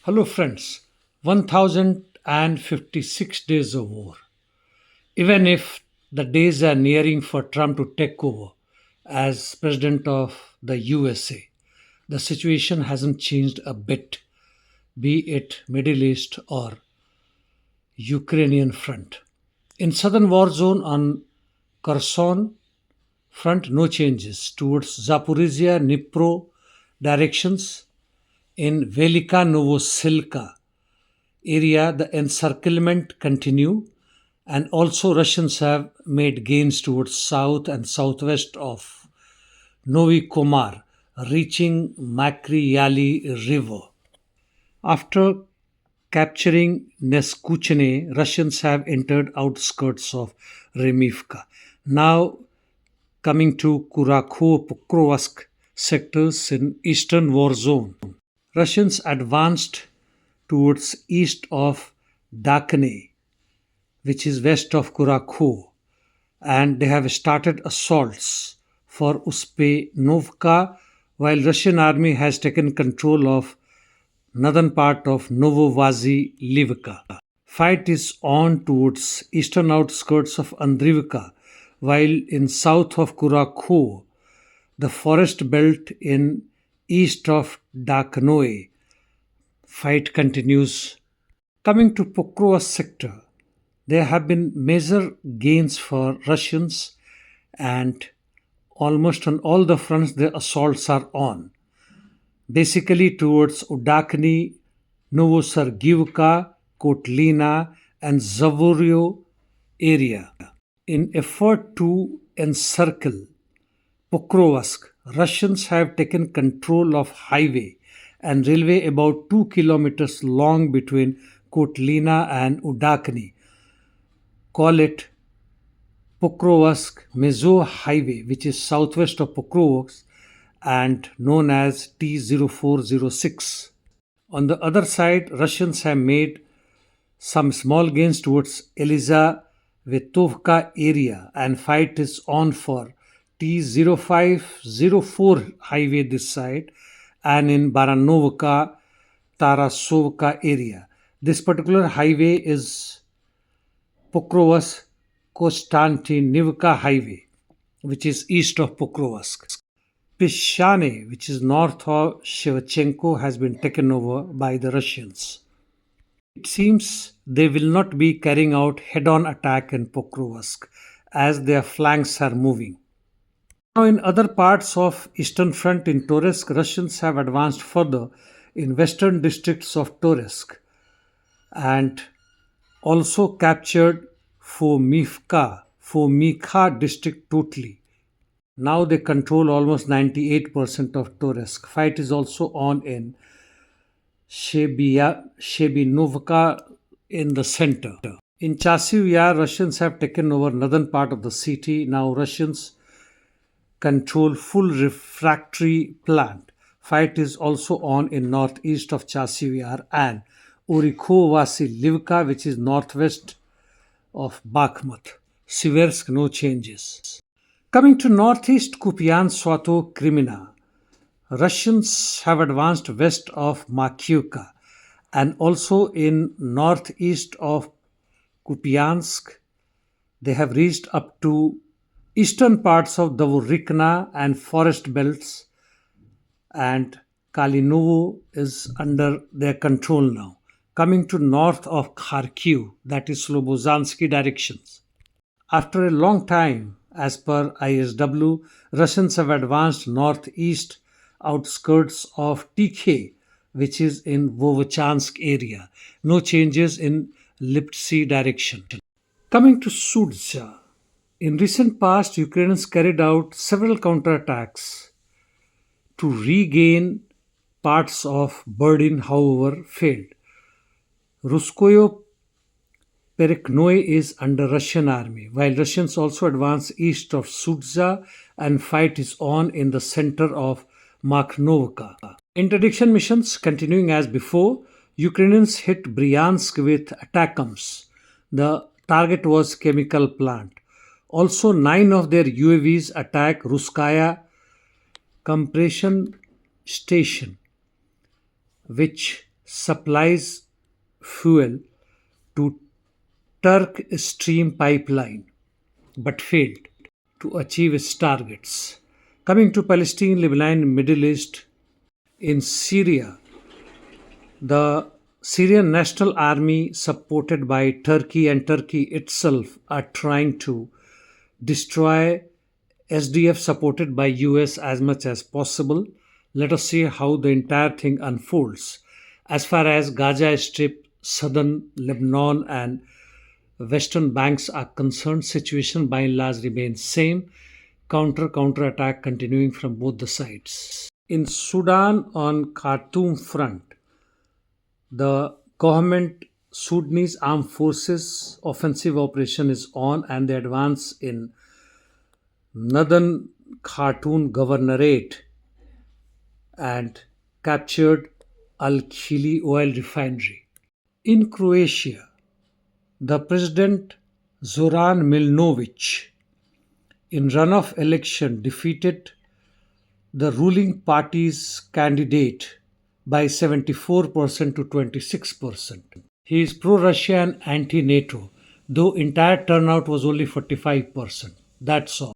Hello, friends. 1056 days of war. Even if the days are nearing for Trump to take over as president of the USA, the situation hasn't changed a bit, be it Middle East or Ukrainian front. In southern war zone on Kherson front, no changes towards Zaporozhye, Dnipro directions. In Velika Novosilka area, the encirclement continue, and also Russians have made gains towards south and southwest of Novi Komar, reaching Makryali River. After capturing Neskuchene, Russians have entered outskirts of Remivka. Now coming to Kurakhov-Pokrovsk sectors in eastern war zone. Russians advanced towards east of Dakne, which is west of Kurakhov, and they have started assaults for Uspenovka, while Russian army has taken control of northern part of Novovazilivka. Fight is on towards eastern outskirts of Andrivka, while in south of Kurakhov, the forest belt in east of Daknoe, fight continues. Coming to Pokrovsk sector, there have been major gains for Russians, and almost on all the fronts the assaults are on. Basically towards Udakni, Novosargivka, Kotlina, and Zavorio area. In effort to encircle Pokrovsk, Russians have taken control of highway and railway about 2 kilometers long between Kotlina and Udakni. Call it Pokrovsk Mezo Highway, which is southwest of Pokrovsk and known as T0406. On the other side, Russians have made some small gains towards Elizavetovka area, and fight is on for T0504 highway this side and in Baranovka, Tarasovka area. This particular highway is Pokrovsk Konstantinivka highway, which is east of Pokrovsk. Pishane, which is north of Shevchenko, has been taken over by the Russians. It seems they will not be carrying out head-on attack in Pokrovsk as their flanks are moving. Now in other parts of eastern front in Toretsk, Russians have advanced further in western districts of Toretsk and also captured Fomika district totally. Now they control almost 98% of Toretsk. Fight is also on in Shebinovka in the center. In Chasiv Yar, Russians have taken over northern part of the city. Now Russians control full refractory plant. Fight is also on in northeast of Chasiv Yar and Orikho-Vasilivka, which is northwest of Bakhmut. Siversk, no changes. Coming to northeast Kupyansk Swato Krimina, Russians have advanced west of Makiivka and also in northeast of Kupyansk. They have reached up to eastern parts of Dvorikna and forest belts, and Kalinovo is under their control now. Coming to north of Kharkiv, that is Slobozansky directions. After a long time, as per ISW, Russians have advanced northeast outskirts of TK, which is in Volchansk area. No changes in Liptsy direction. Coming to Sudzha, in recent past, Ukrainians carried out several counterattacks to regain parts of Berdin, however, failed. Ruskoyo Pereknoe is under Russian army, while Russians also advance east of Sudzha and fight is on in the center of Makhnovka. Interdiction missions continuing as before. Ukrainians hit Bryansk with ATACMS. The target was chemical plant. Also, 9 of their UAVs attack Ruskaya compression station, which supplies fuel to Turk Stream pipeline but failed to achieve its targets. Coming to Palestine, Lebanon, Middle East, in Syria, the Syrian National Army, supported by Turkey and Turkey itself, are trying to destroy SDF supported by US as much as possible. Let us see how the entire thing unfolds. As far as Gaza Strip, southern Lebanon and western banks are concerned, situation by and large remains same. Counter attack continuing from both the sides. In Sudan, on Khartoum front, the government Sudanese armed forces offensive operation is on, and the advance in northern Khartoum governorate and captured Al Khili oil refinery. In Croatia, the president Zoran Milanović in runoff election defeated the ruling party's candidate by 74% to 26%. He is pro-Russia and anti-NATO, though entire turnout was only 45%. That's all.